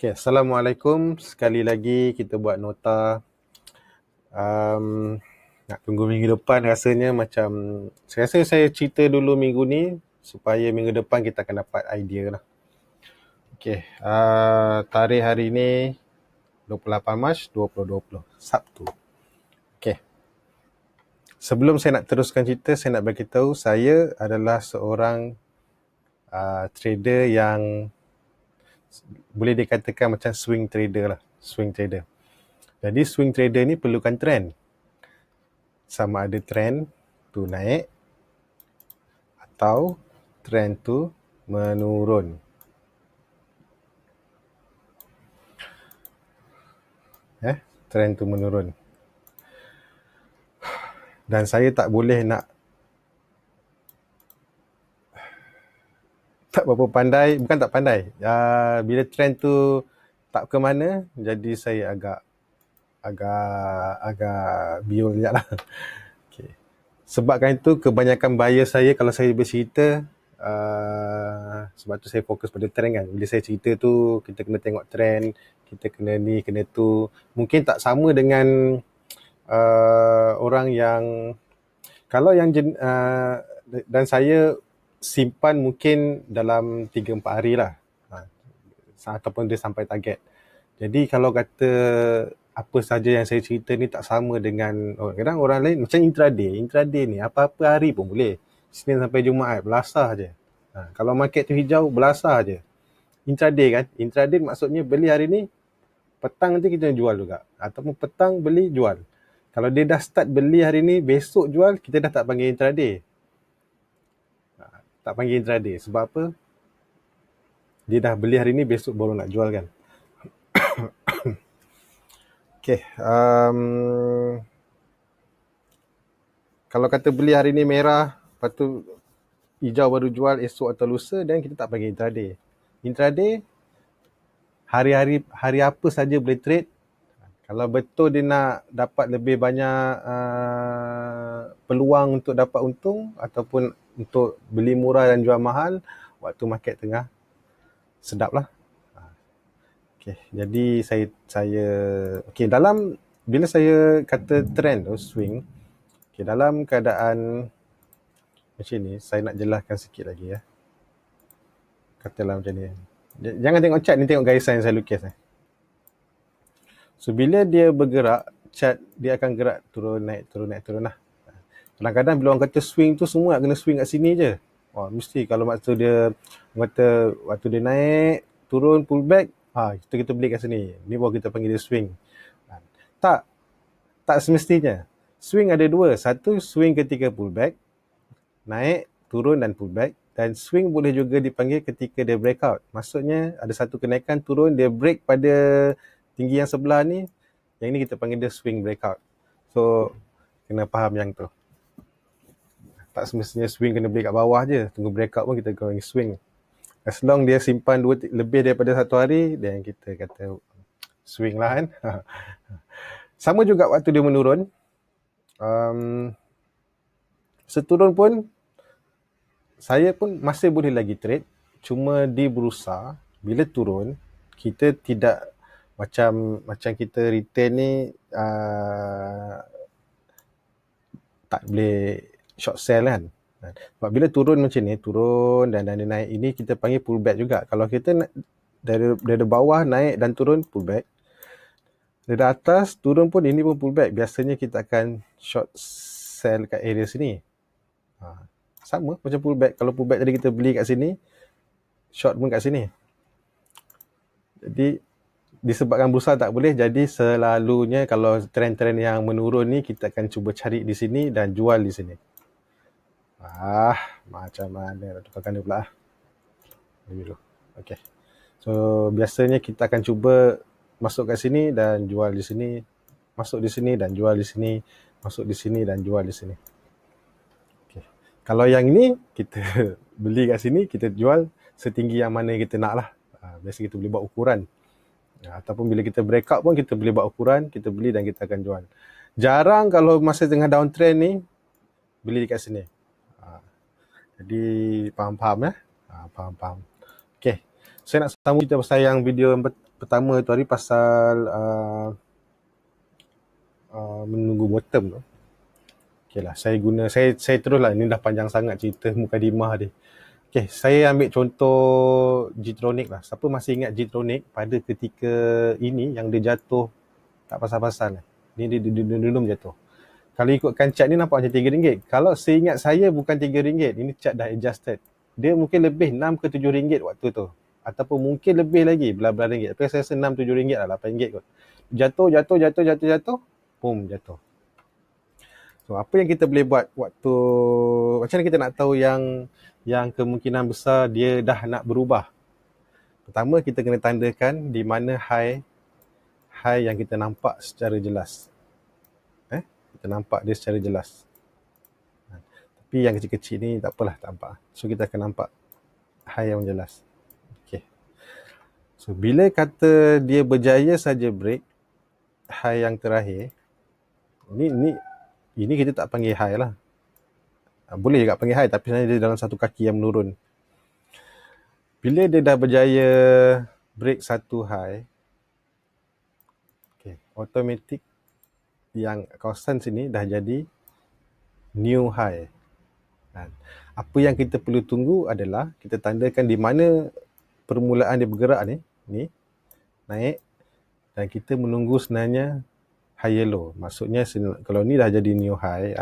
Okay, Assalamualaikum. Sekali lagi kita buat nota. Nak tunggu minggu depan rasanya macam, saya rasa saya cerita dulu minggu ni supaya minggu depan kita akan dapat idea lah. Okay, tarikh hari ni 28 Mac 2020, Sabtu. Okay, sebelum saya nak teruskan cerita, saya nak bagi tahu saya adalah seorang trader yang boleh dikatakan macam swing trader lah. Swing trader. Jadi swing trader ni perlukan trend. Sama ada trend tu naik atau trend tu menurun. Trend tu menurun. Dan saya tak boleh nak, tak berapa pandai, bukan tak pandai. Bila trend tu tak ke mana, jadi saya agak biol sekejap lah. Okay. Sebabkan itu, kebanyakan buyer saya, kalau saya bercerita, sebab tu saya fokus pada trend kan. Bila saya cerita tu, kita kena tengok trend, kita kena ni, kena tu. Mungkin tak sama dengan orang yang, kalau yang dan saya simpan mungkin dalam 3-4 hari lah, ataupun dia sampai target. Jadi kalau kata apa saja yang saya cerita ni tak sama dengan kadang orang lain, macam intraday ni apa-apa hari pun boleh, Isnin sampai Jumaat belasah je. Kalau market tu hijau, belasah je. Intraday maksudnya beli hari ni, petang nanti kita jual juga, ataupun petang beli jual. Kalau dia dah start beli hari ni, besok jual, kita dah tak panggil intraday. Tak panggil intraday. Sebab apa? Dia dah beli hari ni, besok baru nak jual kan. Okay. Kalau kata beli hari ni merah, lepas tu hijau baru jual esok atau lusa, dan kita tak panggil intraday. Intraday, hari apa saja boleh trade. Kalau betul dia nak dapat lebih banyak peluang untuk dapat untung, ataupun untuk beli murah dan jual mahal, waktu market tengah sedap lah. Okay, jadi saya okay, dalam, bila saya kata trend atau swing, okay, dalam keadaan macam ni, saya nak jelaskan sikit lagi ya. Katalah macam ni. Jangan tengok chart ni, tengok garisan yang saya lukis. So bila dia bergerak, chart dia akan gerak turun naik lah. Kadang-kadang bila orang kata swing tu, semua nak kena swing kat sini je. Mesti kalau waktu dia naik, turun, pullback, kita beli kat sini. Ni baru kita panggil dia swing. Tak semestinya. Swing ada dua. Satu, swing ketika pullback, naik, turun dan pullback. Dan swing boleh juga dipanggil ketika dia breakout. Maksudnya ada satu kenaikan, turun, dia break pada tinggi yang sebelah ni. Yang ini kita panggil dia swing breakout. So kena faham yang tu. Tak semestinya swing kena beli kat bawah je. Tunggu breakout pun kita going swing. As long dia simpan lebih daripada satu hari, dan kita kata swing lah kan. Sama juga waktu dia menurun. Seturun pun, saya pun masih boleh lagi trade. Cuma di bursa, bila turun, kita tidak macam kita retail ni, tak boleh short sell kan. Sebab bila turun macam ni, turun dan dia naik, ini kita panggil pullback juga. Kalau kita dari bawah naik dan turun, pullback. Dari atas turun pun, ini pun pullback. Biasanya kita akan short sell kat area sini. Sama macam pullback. Kalau pullback tadi kita beli kat sini, short pun kat sini. Jadi disebabkan bursa tak boleh, jadi selalunya kalau trend-trend yang menurun ni, kita akan cuba cari di sini dan jual di sini. Macam mana nak tukarkan dia pula. Dulu. Okay. So biasanya kita akan cuba masuk kat sini dan jual di sini, masuk di sini dan jual di sini, masuk di sini dan jual di sini. Okay. Kalau yang ini, kita beli kat sini, kita jual setinggi yang mana kita nak lah. Biasa kita boleh buat ukuran. Ataupun bila kita breakout pun, kita boleh buat ukuran, kita beli dan kita akan jual. Jarang kalau masa tengah downtrend ni, beli dekat sini. Jadi faham-faham ya? Faham-faham. Okay. Saya nak sambung cerita pasal yang video pertama tu hari pasal menunggu bottom tu. Okay lah, saya teruslah, ni dah panjang sangat cerita mukadimah dia. Okay, saya ambil contoh G-Tronic lah. Siapa masih ingat G-Tronic pada ketika ini yang dia jatuh tak pasal-pasal. Ni dia dudum jatuh. Kalau ikutkan chart ni nampak macam RM3. Kalau seingat saya bukan RM3. Ini chart dah adjusted. Dia mungkin lebih RM6 ke RM7 waktu tu. Ataupun mungkin lebih lagi, belah-belah ringgit. Tapi saya rasa RM6-7 lah, RM8 kot. Jatuh. Boom, jatuh. So, apa yang kita boleh buat waktu, macam mana kita nak tahu yang kemungkinan besar dia dah nak berubah? Pertama, kita kena tandakan di mana high yang kita nampak secara jelas. Kita nampak dia secara jelas. Tapi yang kecil-kecil ni tak apalah, tak nampak. So, kita akan nampak high yang jelas. Okay. So, bila kata dia berjaya saja break high yang terakhir, ini kita tak panggil high lah. Boleh juga panggil high, tapi sebenarnya dia dalam satu kaki yang menurun. Bila dia dah berjaya break satu high, okay, automatic yang kawasan sini dah jadi new high. Apa yang kita perlu tunggu adalah kita tandakan di mana permulaan dia bergerak ni naik, dan kita menunggu sebenarnya higher low. Maksudnya kalau ni dah jadi new high,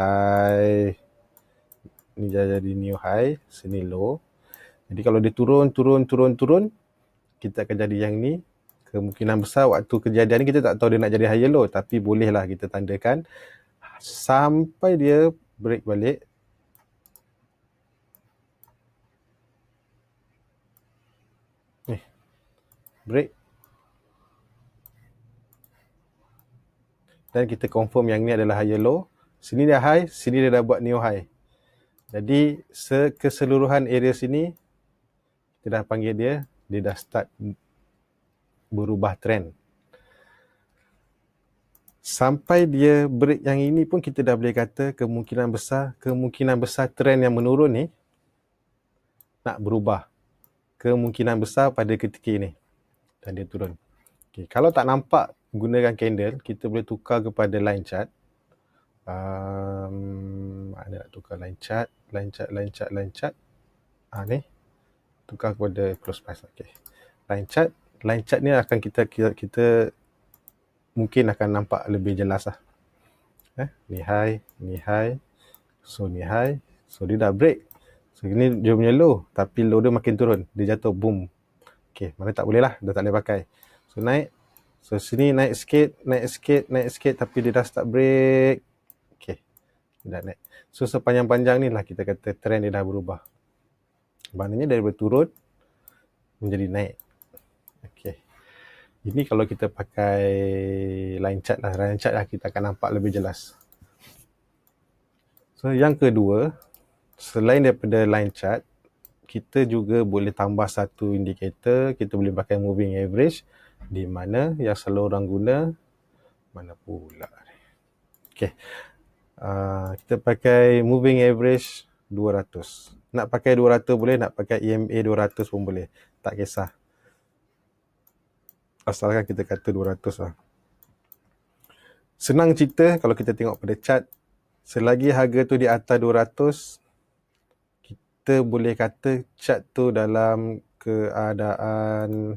ni dah jadi new high, sini low. Jadi kalau dia turun, kita akan jadi yang ni. Kemungkinan besar waktu kejadian ni kita tak tahu dia nak jadi higher low, tapi bolehlah kita tandakan sampai dia break balik. Break. Dan kita confirm yang ni adalah higher low. Sini dah high, sini dia dah buat new high. Jadi keseluruhan area sini kita dah panggil dia dah start berubah trend. Sampai dia break yang ini pun kita dah boleh kata kemungkinan besar trend yang menurun ni nak berubah. Kemungkinan besar pada ketika ini. Dan dia turun. Okay, kalau tak nampak gunakan candle, kita boleh tukar kepada line chart. Mana nak tukar line chart? Line chart. Ni. Tukar kepada close price. Okay. Line chart ni akan kita mungkin akan nampak lebih jelas lah. Ni high. So ni high. So dia dah break. So ini dia punya low, tapi low dia makin turun. Dia jatuh, boom. Okay, mana tak boleh lah, dah tak boleh pakai. So naik. So sini naik sikit, tapi dia dah start break. Okay, dia dah naik. So sepanjang-panjang ni lah kita kata trend dia dah berubah. Maknanya daripada turun menjadi naik. Okay. Ini kalau kita pakai line chart lah, kita akan nampak lebih jelas. So yang kedua, selain daripada line chart, kita juga boleh tambah satu indikator. Kita boleh pakai moving average, di mana yang selalu orang guna, mana pula. Okay. Kita pakai moving average 200. Nak pakai 200 boleh, nak pakai EMA 200 pun boleh. Tak kisah. Asalkan kita kata 200 lah. Senang cerita kalau kita tengok pada chart, selagi harga tu di atas 200, kita boleh kata chart tu dalam keadaan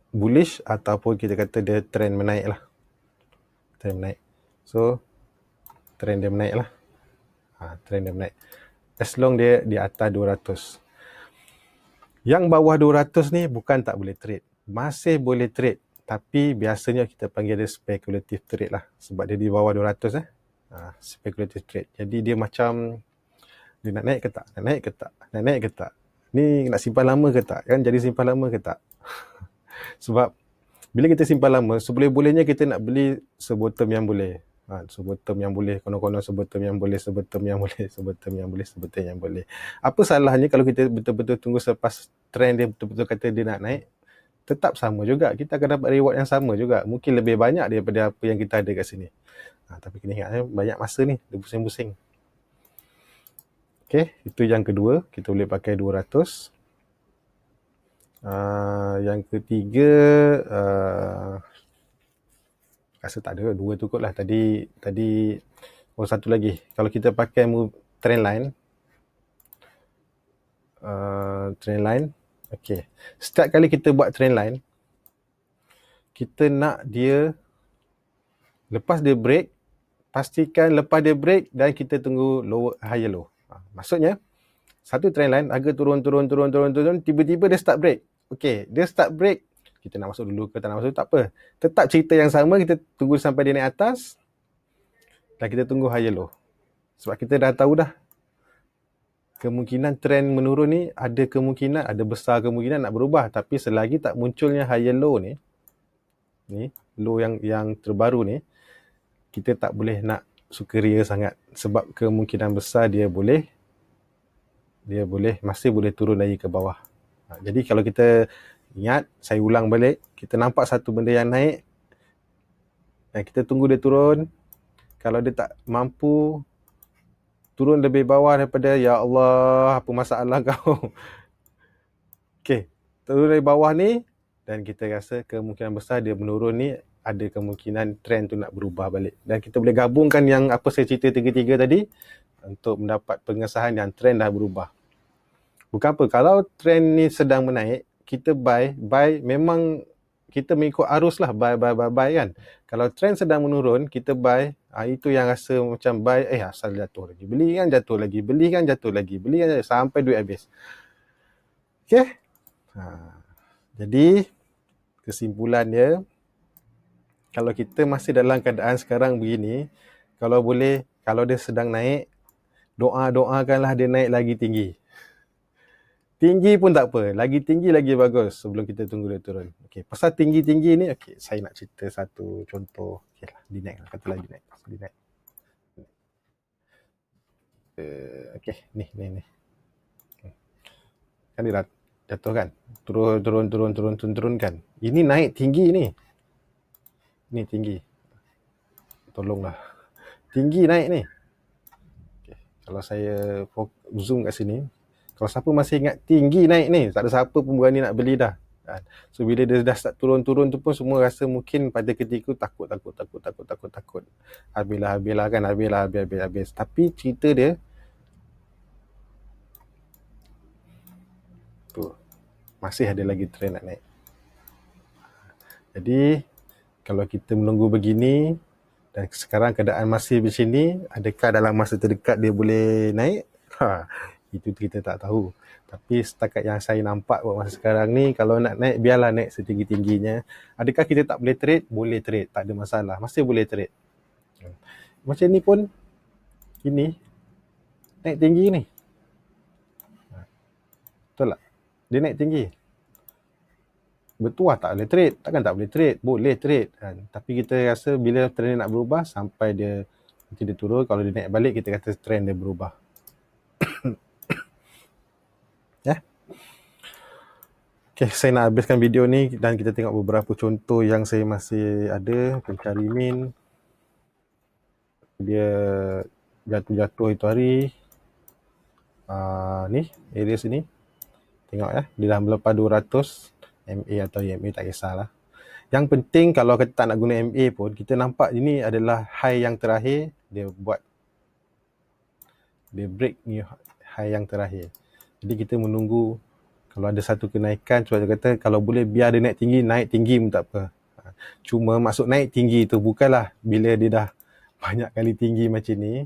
bullish, ataupun kita kata dia trend menaik lah. Trend menaik. So, trend dia menaik lah. Trend dia menaik. As long dia di atas 200. Yang bawah 200 ni bukan tak boleh trade. Masih boleh trade. Tapi biasanya kita panggil dia speculative trade lah. Sebab dia di bawah 200 speculative trade. Jadi dia macam dia nak naik ke tak? Nak naik ke tak? Ni nak simpan lama ke tak? Kan jadi simpan lama ke tak? Sebab bila kita simpan lama, seboleh-bolehnya kita nak beli sebottom yang boleh. Sebottom yang boleh, konon-konon sebottom yang boleh. Apa salahnya kalau kita betul-betul tunggu selepas trend dia betul-betul kata dia nak naik? Tetap sama juga. Kita akan dapat reward yang sama juga. Mungkin lebih banyak daripada apa yang kita ada kat sini. Tapi kena ingat, banyak masa ni. Dia pusing-pusing. Okay, itu yang kedua. Kita boleh pakai 200. Yang ketiga, rasa tak ada, dua tu kot lah. Tadi, satu lagi. Kalau kita pakai trend line, okay. Setiap kali kita buat trend line, kita nak dia, lepas dia break, pastikan lepas dia break dan kita tunggu higher low. Maksudnya, satu trend line, harga turun, tiba-tiba dia start break. Okay, dia start break, kita nak masuk dulu ke tak nak masuk, tak apa. Tetap cerita yang sama, kita tunggu sampai dia naik atas dan kita tunggu higher low. Sebab kita dah tahu dah, kemungkinan trend menurun ni ada besar kemungkinan nak berubah. Tapi selagi tak munculnya higher low ni low yang terbaru ni, kita tak boleh nak sukaria sangat. Sebab kemungkinan besar dia masih boleh turun lagi ke bawah. Jadi kalau kita ingat, saya ulang balik, kita nampak satu benda yang naik dan kita tunggu dia turun. Kalau dia tak mampu turun lebih bawah daripada, ya Allah, apa masalah kau? Okay, turun dari bawah ni dan kita rasa kemungkinan besar dia menurun ni, ada kemungkinan trend tu nak berubah balik. Dan kita boleh gabungkan yang apa saya cerita tiga-tiga tadi untuk mendapat pengesahan yang trend dah berubah. Bukan apa, kalau trend ni sedang menaik, kita buy memang kita mengikut arus lah, buy kan. Kalau trend sedang menurun, kita buy, itu yang rasa macam buy, asal jatuh lagi, beli kan, jatuh lagi, beli kan, jatuh lagi, beli kan, sampai duit habis. Okay. Jadi, kesimpulan dia, kalau kita masih dalam keadaan sekarang begini, kalau boleh, kalau dia sedang naik, doakanlah dia naik lagi tinggi. Tinggi pun tak apa, lagi tinggi lagi bagus sebelum kita tunggu dia turun. Okay, pasal tinggi-tinggi ni, okay, saya nak cerita satu contoh. Okay lah, dia naik lah, katalah dia naik. Okay, ni. Kan dia dah jatuh kan? Turun kan? Ini naik tinggi ni. Ni tinggi. Tolonglah. Tinggi naik ni. Okay, kalau saya zoom kat sini, kalau siapa masih ingat tinggi naik ni, tak ada siapa pun berani nak beli dah. So bila dia dah start turun tu pun semua rasa mungkin pada ketika takut. Habis-habis kan, habis. Tapi cerita dia tu, masih ada lagi trend nak naik. Jadi kalau kita menunggu begini dan sekarang keadaan masih macam ni, adakah dalam masa terdekat dia boleh naik? Itu kita tak tahu. Tapi setakat yang saya nampak buat masa sekarang ni, kalau nak naik, biarlah naik setinggi-tingginya. Adakah kita tak boleh trade? Boleh trade, tak ada masalah. Masih boleh trade. Macam ni pun, ini naik tinggi ni. Betul tak? Dia naik tinggi. Betul tak boleh trade? Takkan tak boleh trade? Boleh trade kan? Tapi kita rasa bila trend nak berubah, sampai nanti dia turun, kalau dia naik balik, kita kata trend dia berubah. Okay, saya nak habiskan video ni dan kita tengok beberapa contoh yang saya masih ada. Pencari min, dia jatuh itu hari. Ni area sini, tengok ya, dia dah melepas 200 MA atau EMA, tak kisahlah. Yang penting kalau kita tak nak guna MA pun, kita nampak ini adalah high yang terakhir. Dia break ni high yang terakhir. Jadi kita menunggu. Kalau ada satu kenaikan, cuba kata kalau boleh biar dia naik tinggi pun tak apa. Cuma maksud naik tinggi tu bukanlah bila dia dah banyak kali tinggi macam ni.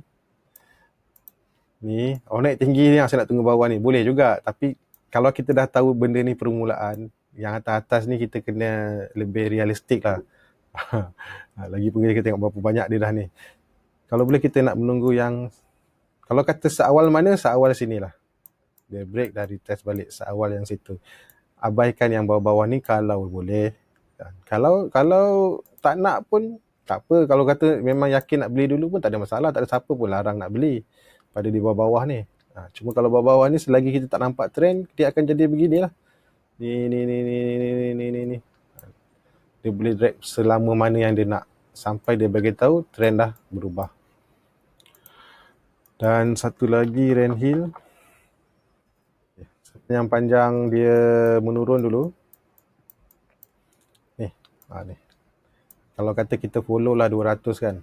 Naik tinggi ni, saya nak tunggu bawah ni, boleh juga. Tapi kalau kita dah tahu benda ni permulaan, yang atas-atas ni kita kena lebih realistik lah. Lagi pun kita tengok berapa banyak dia dah ni. Kalau boleh kita nak menunggu yang, kalau kata seawal mana, seawal sini lah. Dia break dari test balik seawal yang situ. Abaikan yang bawah-bawah ni kalau boleh. Kalau tak nak pun tak apa. Kalau kata memang yakin nak beli dulu pun tak ada masalah. Tak ada siapa pun larang nak beli pada di bawah-bawah ni. Cuma kalau bawah-bawah ni selagi kita tak nampak trend, dia akan jadi beginilah. Ni. Dia boleh drag selama mana yang dia nak sampai dia bagi tahu trend dah berubah. Dan satu lagi, Rand Hill. yang panjang dia menurun dulu. Ni, ni. Kalau kata kita follow lah 200 kan.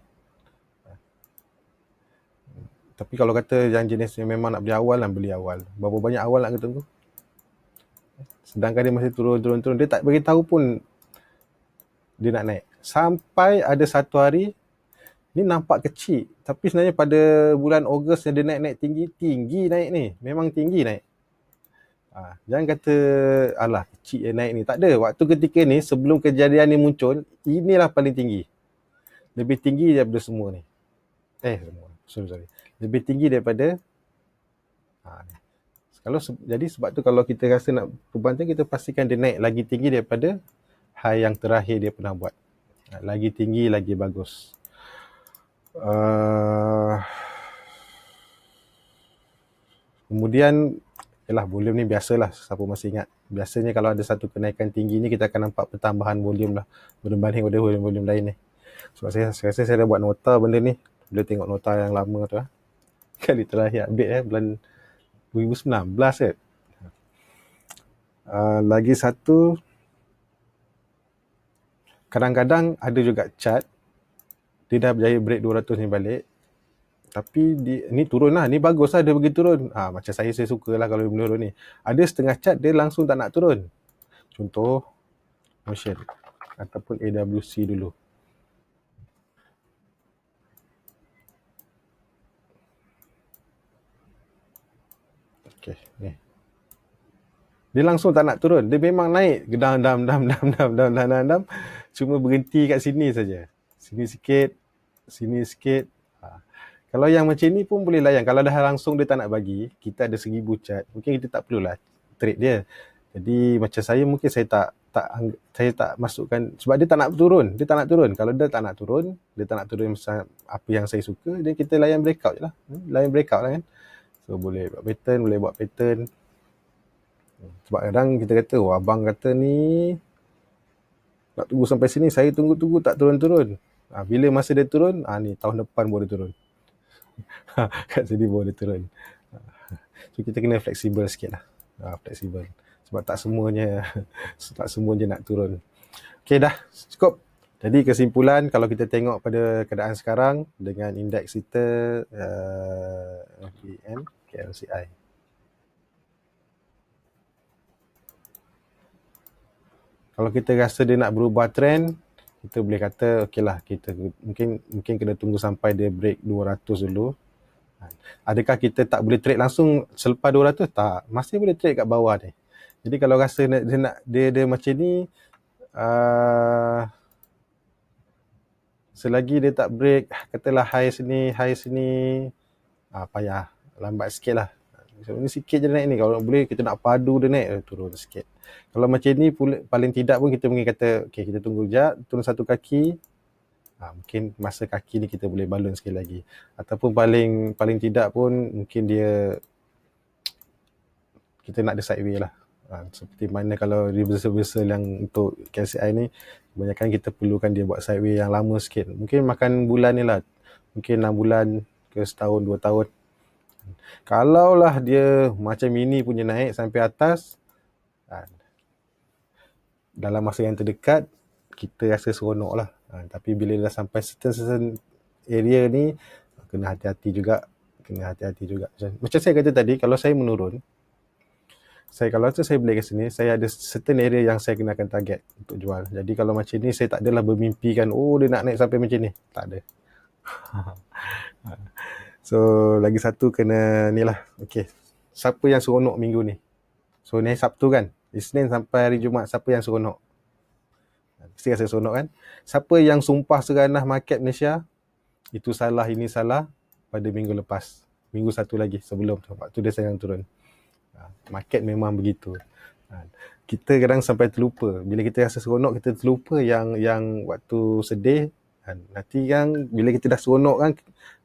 Tapi kalau kata yang jenis yang memang nak beli awal lah, beli awal. Berapa banyak awal nak kita tunggu? Sedangkan dia masih turun. Dia tak beritahu pun dia nak naik. Sampai ada satu hari, ni nampak kecil. Tapi sebenarnya pada bulan Ogos yang dia naik tinggi naik ni. Memang tinggi naik. Jangan kata, alah kecil yang naik ni. Tak ada. Waktu ketika ni, sebelum kejadian ni muncul, inilah paling tinggi. Lebih tinggi daripada semua ni. Sorry. Lebih tinggi daripada jadi sebab tu kalau kita rasa nak perbankan, kita pastikan dia naik lagi tinggi daripada high yang terakhir dia pernah buat. Lagi tinggi, lagi bagus. Kemudian volume ni biasalah, siapa masih ingat. Biasanya kalau ada satu kenaikan tinggi ni, kita akan nampak pertambahan volume lah berbanding pada volume lain ni. Sebab saya rasa saya dah buat nota benda ni. Boleh tengok nota yang lama tu lah. Kali terakhir update bulan 2019 kan. Lagi satu, kadang-kadang ada juga chart dia dah berjaya break 200 ni balik, tapi ni turun lah, ni bagus lah dia pergi turun. Macam saya suka lah kalau menurun ni. Ada setengah chart dia langsung tak nak turun. Contoh Motion ataupun AWC dulu. Okay, ni. Dia langsung tak nak turun. Dia memang naik. Dam. Cuma berhenti kat sini saja. Sini sikit. Kalau yang macam ni pun boleh layan. Kalau dah langsung dia tak nak bagi, kita ada 1000 chart, mungkin kita tak perlulah trade dia. Jadi macam saya, mungkin saya tak masukkan, sebab dia tak nak turun. Kalau dia tak nak turun, macam apa yang saya suka, dia kita layan breakout je lah. Layan breakout lah kan. So boleh buat pattern. Sebab kadang kita kata, abang kata ni nak tunggu sampai sini, saya tunggu tak turun-turun. Bila masa dia turun, ni tahun depan baru dia turun. Kat sini baru dia turun. So kita kena fleksibel sikit lah. Fleksibel. Sebab tak semuanya nak turun. Okay, dah cukup. Jadi kesimpulan, kalau kita tengok pada keadaan sekarang dengan indeks kita FBN, KLCI. Kalau kita rasa dia nak berubah trend, kita boleh kata okeylah, kita mungkin kena tunggu sampai dia break 200 dulu. Adakah kita tak boleh trade langsung selepas 200? Tak, masih boleh trade kat bawah ni. Jadi kalau rasa dia macam ni, selagi dia tak break, katalah high sini, payah, lambat sikit lah. Ni sikit je naik ni. Kalau boleh kita nak padu dia naik, turun sikit. Kalau macam ni paling tidak pun kita mungkin kata, okay, kita tunggu sekejap, turun satu kaki. Mungkin masa kaki ni kita boleh balon sekali lagi. Ataupun paling tidak pun mungkin kita nak ada sideway lah. Seperti mana kalau reversal yang untuk KLCI ni, kebanyakan kita perlukan dia buat sideway yang lama sikit. Mungkin makan bulan ni lah. Mungkin 6 bulan ke setahun, 2 tahun. Kalaulah dia macam ini punya naik sampai atas, dalam masa yang terdekat, kita rasa seronok lah. Tapi bila dah sampai certain area ni, kena hati-hati juga. Macam saya kata tadi, kalau saya menurun, kalau saya beli kat sini, saya ada certain area yang saya kenakan target untuk jual. Jadi kalau macam ni, saya tak adalah bermimpikan, dia nak naik sampai macam ni. Tak ada. So, lagi satu kena ni lah. Okay. Siapa yang seronok minggu ni? So, ni Sabtu kan? Isnin sampai hari Jumaat, siapa yang seronok? Mesti rasa seronok kan? Siapa yang sumpah seranah market Malaysia? Itu salah, ini salah pada minggu lepas. Minggu satu lagi sebelum. Waktu dia sayang turun. Market memang begitu. Kita kadang sampai terlupa. Bila kita rasa seronok, kita terlupa yang waktu sedih. Nanti kan bila kita dah seronok kan,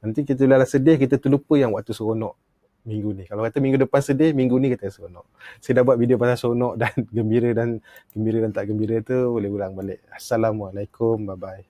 nanti kita dah sedih, kita terlupa yang waktu seronok minggu ni. Kalau kata minggu depan sedih, minggu ni kita seronok. Saya dah buat video pasal seronok dan gembira dan tak gembira tu, boleh ulang balik. Assalamualaikum, bye bye.